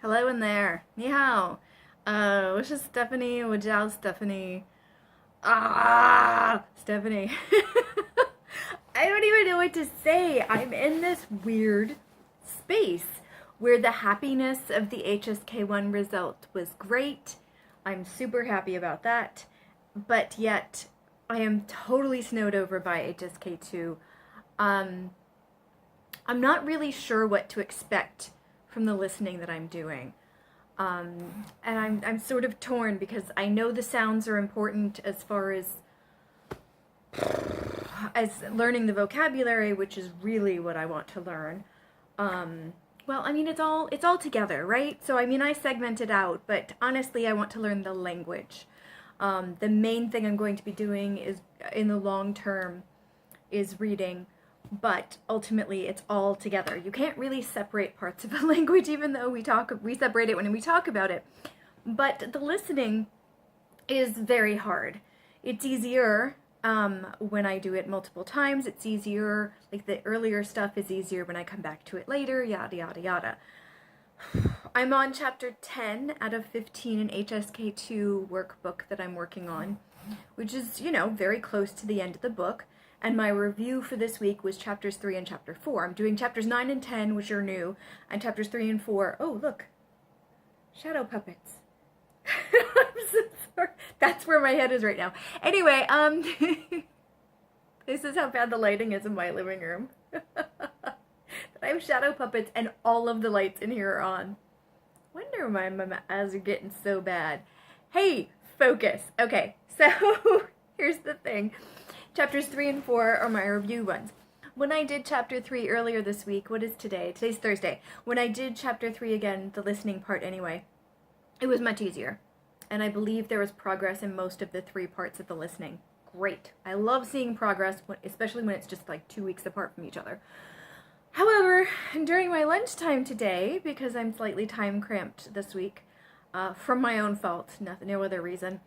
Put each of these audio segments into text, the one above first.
Hello in there. Ni hao. 我是 Stephanie. 我叫 Stephanie. Stephanie. I don't even know what to say. I'm in this weird space where the happiness of the HSK1 result was great. I'm super happy about that. But yet, I am totally snowed over by HSK2. I'm not really sure what to expect from the listening that I'm doing. And I'm sort of torn because I know the sounds are important as far as learning the vocabulary, which is really what I want to learn. Well, I mean, it's all together, right? So, I mean, I segment it out, but honestly, I want to learn the language. The main thing I'm going to be doing is, in the long term, is reading, but ultimately it's all together. You can't really separate parts of a language, even though we separate it when we talk about it. But the listening is very hard. It's easier when I do it multiple times. It's easier, like the earlier stuff is easier when I come back to it later, yada yada yada. I'm on chapter 10 out of 15 in HSK2 workbook that I'm working on, which is, very close to the end of the book. And my review for this week was chapters 3 and chapter 4. I'm doing chapters 9 and 10, which are new, and chapters 3 and 4. Oh, look. Shadow puppets. I'm so sorry. That's where my head is right now. Anyway, this is how bad the lighting is in my living room. I have shadow puppets and all of the lights in here are on. Wonder why my eyes are getting so bad. Hey, focus. Okay, so here's the thing. Chapters 3 and 4 are my review ones. When I did chapter 3 earlier this week, what is today? Today's Thursday. When I did chapter 3 again, the listening part anyway, it was much easier. And I believe there was progress in most of the 3 parts of the listening. Great. I love seeing progress, especially when it's just like 2 weeks apart from each other. However, during my lunchtime today, because I'm slightly time cramped this week, from my own fault, no other reason,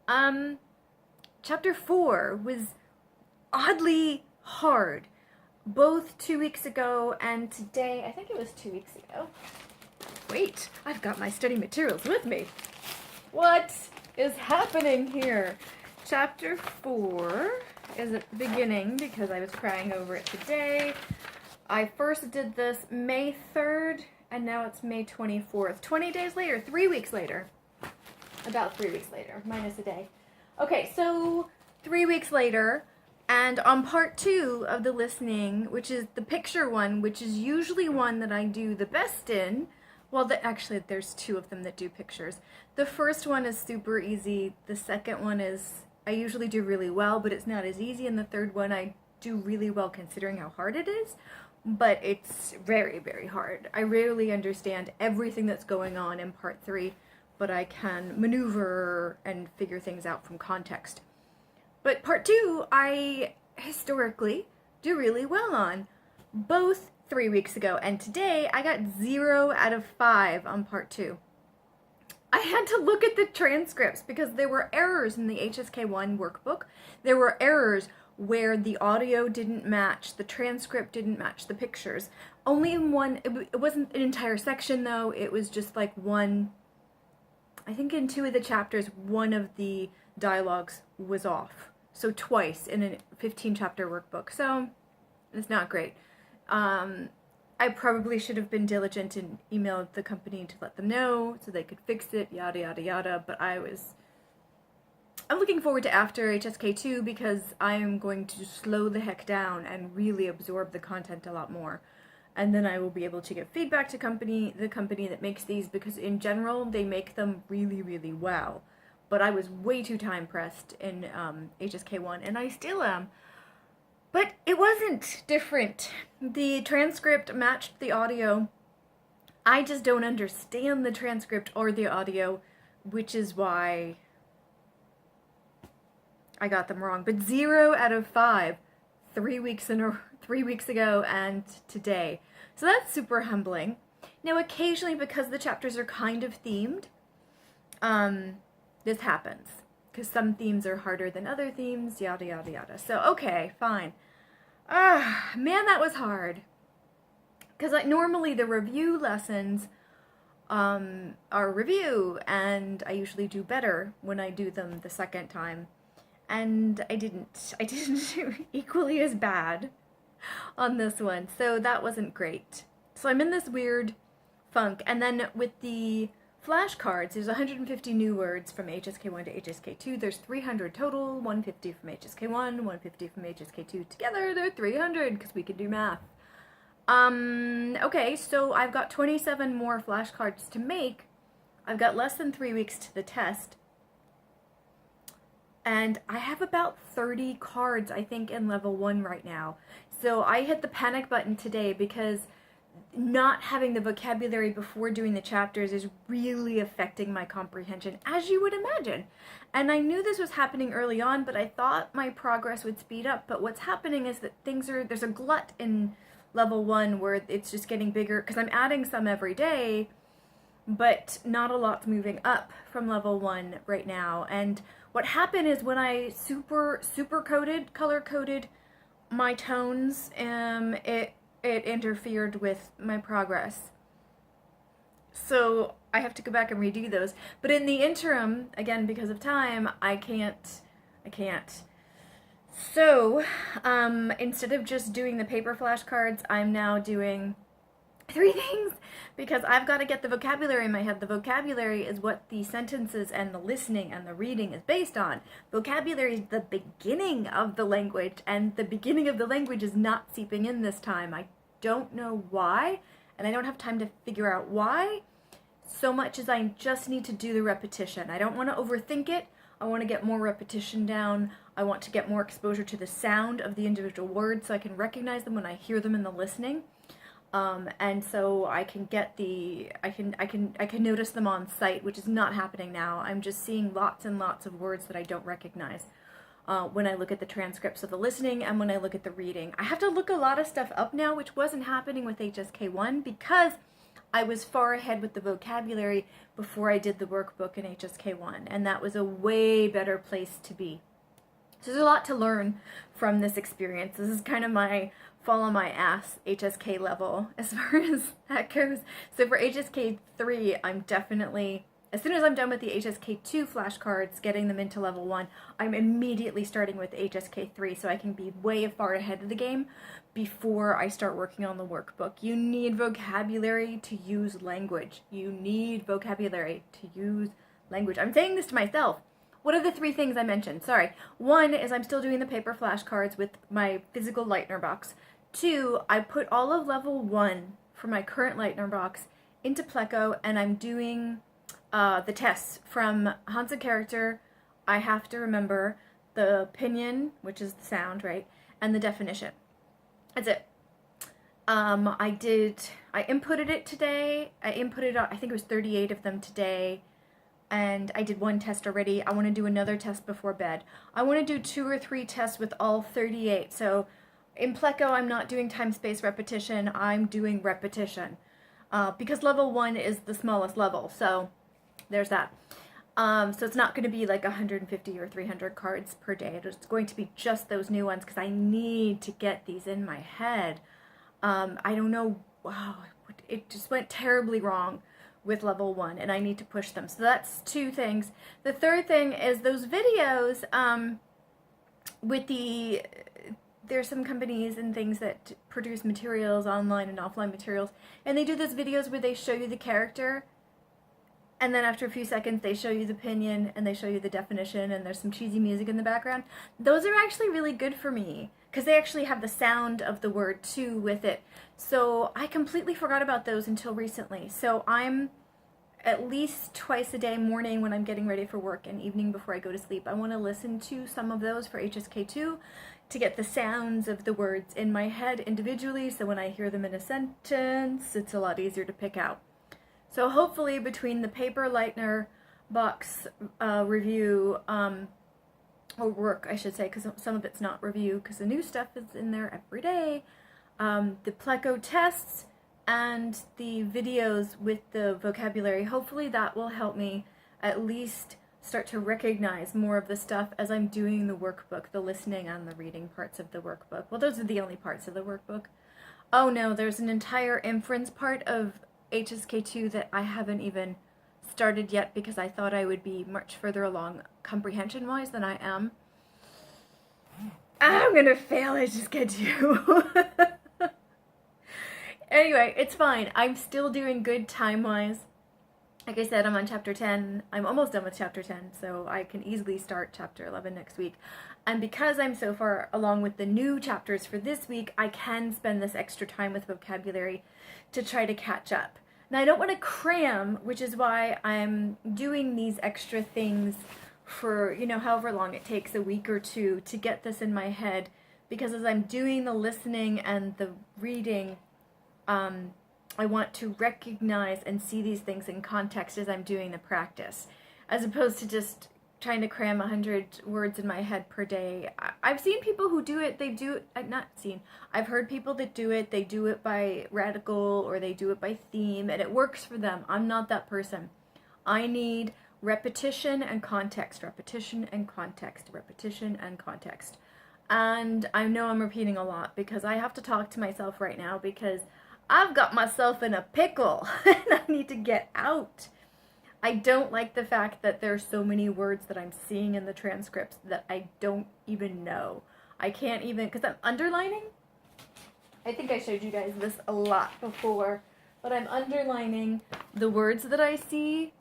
chapter 4 was oddly hard, both 2 weeks ago and today. I think it was 2 weeks ago. Wait, I've got my study materials with me. What is happening here? Chapter 4 is at the beginning because I was crying over it today. I first did this May 3rd, and now it's May 24th. 20 days later, 3 weeks later. About 3 weeks later, minus a day. Okay, so 3 weeks later, and on part 2 of the listening, which is the picture one, which is usually one that I do the best in. Well, actually, there's 2 of them that do pictures. The first one is super easy. The second one is, I usually do really well, but it's not as easy. And the third one, I do really well considering how hard it is. But it's very, very hard. I rarely understand everything that's going on in part 3, but I can maneuver and figure things out from context. But part 2, I historically do really well on. Both 3 weeks ago and today, I got 0 out of 5 on part 2. I had to look at the transcripts because there were errors in the HSK1 workbook. There were errors where the audio didn't match, the transcript didn't match the pictures. Only in one, it wasn't an entire section though, it was just like one, I think in 2 of the chapters, one of the dialogues was off. So twice in a 15 chapter workbook, so it's not great. I probably should have been diligent and emailed the company to let them know so they could fix it, yada yada yada, but I'm looking forward to after HSK2 because I'm going to slow the heck down and really absorb the content a lot more. And then I will be able to give feedback to the company that makes these, because in general they make them really, really well. But I was way too time pressed in HSK1, and I still am. But it wasn't different. The transcript matched the audio. I just don't understand the transcript or the audio, which is why I got them wrong. But 0 out of 5, 3 weeks ago and today. So that's super humbling. Now, occasionally, because the chapters are kind of themed, this happens. Because some themes are harder than other themes, yada yada yada. So, okay, fine. Man, that was hard. Because normally the review lessons our review, and I usually do better when I do them the second time. And I didn't do equally as bad on this one, so that wasn't great. So I'm in this weird funk, and then with the flashcards, there's 150 new words from HSK1 to HSK2. There's 300 total, 150 from HSK1, 150 from HSK2. Together, they're 300, because we can do math. Okay, so I've got 27 more flashcards to make. I've got less than 3 weeks to the test. And I have about 30 cards, I think, in level 1 right now. So I hit the panic button today because not having the vocabulary before doing the chapters is really affecting my comprehension, as you would imagine. And I knew this was happening early on, but I thought my progress would speed up. But what's happening is that there's a glut in level 1 where it's just getting bigger, because I'm adding some every day, but not a lot's moving up from level 1 right now. And what happened is when I color coded my tones, it interfered with my progress. So I have to go back and redo those. But in the interim, again, because of time, I can't. So, instead of just doing the paper flashcards, I'm now doing 3 things, because I've got to get the vocabulary in my head. The vocabulary is what the sentences and the listening and the reading is based on. Vocabulary is the beginning of the language, and the beginning of the language is not seeping in this time. I don't know why, and I don't have time to figure out why, so much as I just need to do the repetition. I don't want to overthink it. I want to get more repetition down. I want to get more exposure to the sound of the individual words so I can recognize them when I hear them in the listening. And so I can get I can notice them on sight, which is not happening now. I'm just seeing lots and lots of words that I don't recognize when I look at the transcripts of the listening and when I look at the reading. I have to look a lot of stuff up now, which wasn't happening with HSK1 because I was far ahead with the vocabulary before I did the workbook in HSK1, and that was a way better place to be. So there's a lot to learn from this experience. This is kind of my fall on my ass HSK level as far as that goes. So for HSK3, I'm definitely, as soon as I'm done with the HSK2 flashcards, getting them into level 1, I'm immediately starting with HSK3 so I can be way far ahead of the game before I start working on the workbook. You need vocabulary to use language. You need vocabulary to use language. I'm saying this to myself. What are the 3 things I mentioned? Sorry. 1 is I'm still doing the paper flashcards with my physical Lightner box. 2, I put all of level 1 for my current Lightner box into Pleco, and I'm doing the tests from Hanzi character. I have to remember the opinion, which is the sound, right, and the definition. That's it. I inputted it today. I think it was 38 of them today. And I did 1 test already. I want to do another test before bed. I want to do 2 or 3 tests with all 38. So in Pleco, I'm not doing time-space repetition. I'm doing repetition. Because level 1 is the smallest level. So there's that. So it's not going to be like 150 or 300 cards per day. It's going to be just those new ones because I need to get these in my head. I don't know. Wow, it just went terribly wrong with level 1, and I need to push them. So that's 2 things. The third thing is those videos with there's some companies and things that produce materials, online and offline materials, and they do those videos where they show you the character, and then after a few seconds they show you the opinion, and they show you the definition, and there's some cheesy music in the background. Those are actually really good for me, because they actually have the sound of the word too with it. So I completely forgot about those until recently. So I'm at least twice a day, morning when I'm getting ready for work and evening before I go to sleep, I want to listen to some of those for HSK2 to get the sounds of the words in my head individually, so when I hear them in a sentence, it's a lot easier to pick out. So hopefully between the paper Lightner box review, or work, I should say, because some of it's not review, because the new stuff is in there every day, the Pleco tests, and the videos with the vocabulary, hopefully that will help me at least start to recognize more of the stuff as I'm doing the workbook, the listening and the reading parts of the workbook. Well, those are the only parts of the workbook. Oh no, there's an entire inference part of HSK2 that I haven't even started yet because I thought I would be much further along comprehension-wise than I am. I'm gonna fail HSK2. Anyway, it's fine. I'm still doing good time-wise. Like I said, I'm on chapter 10. I'm almost done with chapter 10, so I can easily start chapter 11 next week. And because I'm so far along with the new chapters for this week, I can spend this extra time with vocabulary to try to catch up. Now, I don't want to cram, which is why I'm doing these extra things for, you know, however long it takes, a week or two, to get this in my head. Because as I'm doing the listening and the reading, I want to recognize and see these things in context as I'm doing the practice, as opposed to just trying to cram 100 words in my head per day. I've seen people who do it, I've heard people that do it, they do it by radical or they do it by theme, and it works for them. I'm not that person. I need repetition and context, repetition and context, repetition and context. And I know I'm repeating a lot because I have to talk to myself right now because I've got myself in a pickle and I need to get out. I don't like the fact that there's so many words that I'm seeing in the transcripts that I don't even know. I can't even, because I'm underlining. I think I showed you guys this a lot before, but I'm underlining the words that I see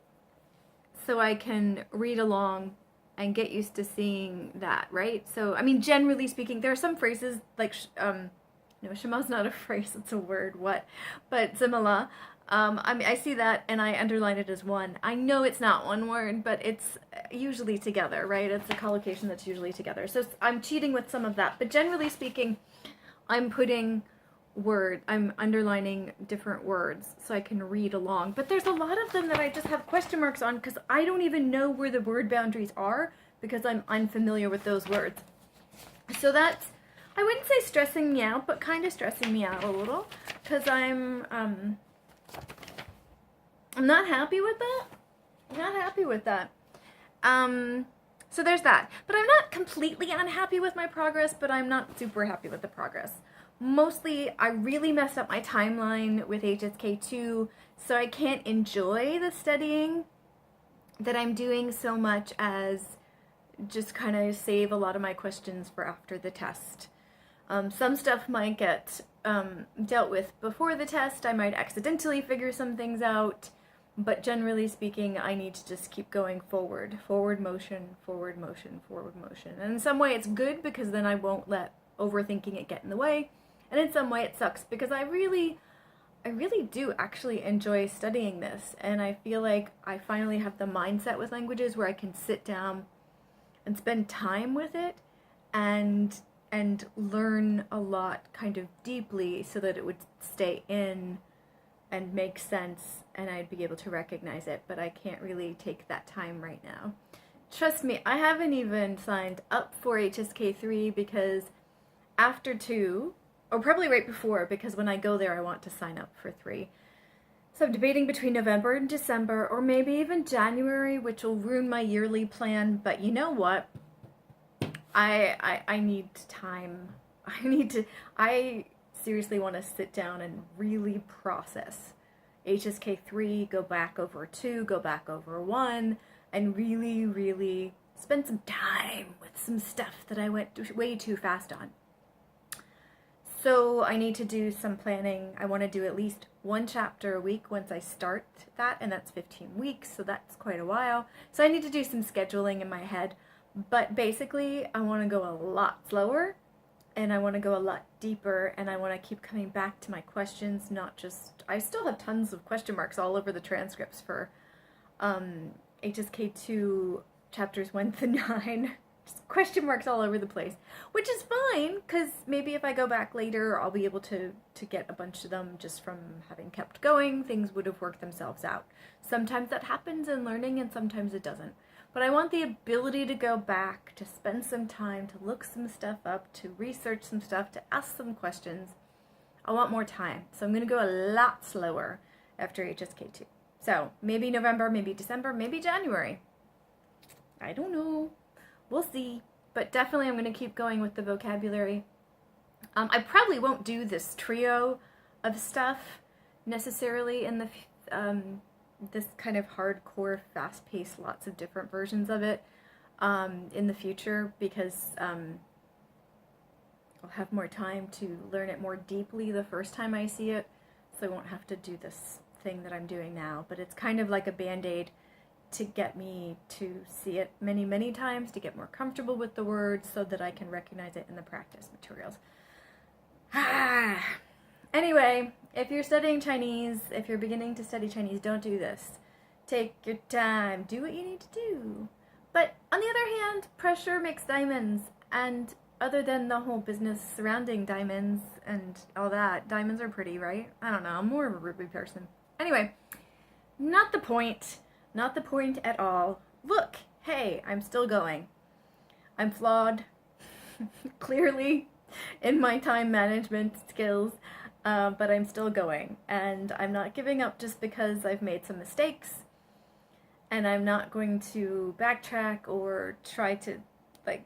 so I can read along and get used to seeing that, right? So, I mean, generally speaking, there are some phrases like, no, Shema's not a phrase, it's a word, what? But simila, I mean, I see that and I underline it as one. I know it's not one word, but it's usually together, right? It's a collocation that's usually together. So I'm cheating with some of that, but generally speaking, I'm underlining different words so I can read along. But there's a lot of them that I just have question marks on because I don't even know where the word boundaries are because I'm unfamiliar with those words. So that's, I wouldn't say stressing me out, but kind of stressing me out a little because I'm not happy with that. I'm not happy with that. So there's that. But I'm not completely unhappy with my progress, but I'm not super happy with the progress. Mostly, I really messed up my timeline with HSK2, so I can't enjoy the studying that I'm doing so much as just kind of save a lot of my questions for after the test. Some stuff might get dealt with before the test. I might accidentally figure some things out, but generally speaking, I need to just keep going forward. Forward motion, forward motion, forward motion. And in some way it's good because then I won't let overthinking it get in the way. And in some way it sucks because I really do actually enjoy studying this. And I feel like I finally have the mindset with languages where I can sit down and spend time with it and learn a lot kind of deeply so that it would stay in and make sense and I'd be able to recognize it, but I can't really take that time right now. Trust me, I haven't even signed up for HSK3 because after 2, or probably right before, because when I go there I want to sign up for 3. So I'm debating between November and December, or maybe even January, which will ruin my yearly plan, but you know what? I need time. I seriously want to sit down and really process HSK3, go back over 2, go back over 1, and really, really spend some time with some stuff that I went way too fast on. So I need to do some planning. I want to do at least 1 chapter a week once I start that, and that's 15 weeks, so that's quite a while. So I need to do some scheduling in my head. But basically, I want to go a lot slower, and I want to go a lot deeper, and I want to keep coming back to my questions, not just... I still have tons of question marks all over the transcripts for HSK2 chapters 1 to 9. Just question marks all over the place, which is fine, because maybe if I go back later, I'll be able to get a bunch of them just from having kept going. Things would have worked themselves out. Sometimes that happens in learning, and sometimes it doesn't. But I want the ability to go back, to spend some time, to look some stuff up, to research some stuff, to ask some questions. I want more time. So I'm going to go a lot slower after HSK2. So maybe November, maybe December, maybe January. I don't know. We'll see. But definitely I'm going to keep going with the vocabulary. I probably won't do this trio of stuff necessarily in the this kind of hardcore, fast-paced, lots of different versions of it in the future, because I'll have more time to learn it more deeply the first time I see it, so I won't have to do this thing that I'm doing now. But it's kind of like a band-aid to get me to see it many, many times, to get more comfortable with the words so that I can recognize it in the practice materials. Anyway, if you're studying Chinese, if you're beginning to study Chinese, don't do this. Take your time, do what you need to do. But on the other hand, pressure makes diamonds, and other than the whole business surrounding diamonds and all that, diamonds are pretty, right? I don't know, I'm more of a ruby person. Anyway, not the point. Not the point at all. Look, hey, I'm still going. I'm flawed, clearly, in my time management skills, but I'm still going. And I'm not giving up just because I've made some mistakes. And I'm not going to backtrack or try to, like,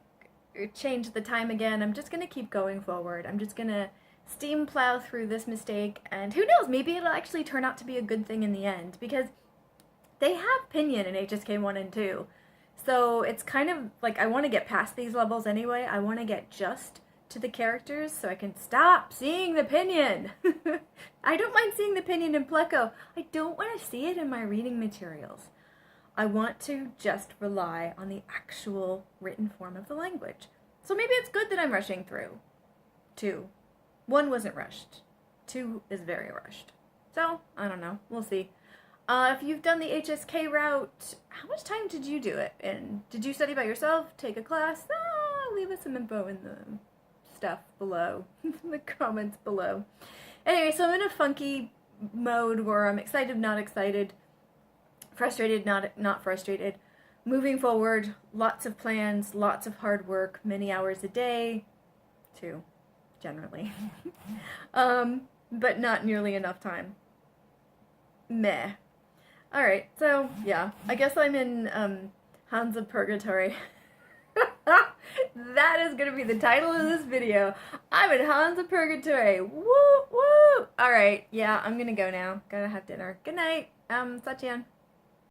change the time again. I'm just going to keep going forward. I'm just going to steam plow through this mistake. And who knows, maybe it'll actually turn out to be a good thing in the end. Because they have pinyin in HSK 1 and 2. So it's kind of like I want to get past these levels anyway. I want to get just to the characters so I can stop seeing the pinyin. I don't mind seeing the pinyin in Pleco. I don't want to see it in my reading materials. I want to just rely on the actual written form of the language. So maybe it's good that I'm rushing through 2. 1 wasn't rushed. 2 is very rushed. So, I don't know. We'll see. If you've done the HSK route, how much time did you do it in? Did you study by yourself? Take a class? Leave us some info in the stuff below, in the comments below. Anyway, so I'm in a funky mode where I'm excited, not excited, frustrated, not frustrated, moving forward, lots of plans, lots of hard work, many hours a day, 2, generally, but not nearly enough time. Meh. Alright, so, yeah, I guess I'm in, Hanzi Purgatory. That is gonna be the title of this video. I'm in Hanzi Purgatory. Woo, woo! Alright, yeah, I'm gonna go now. Gotta have dinner. Good night. Sachin.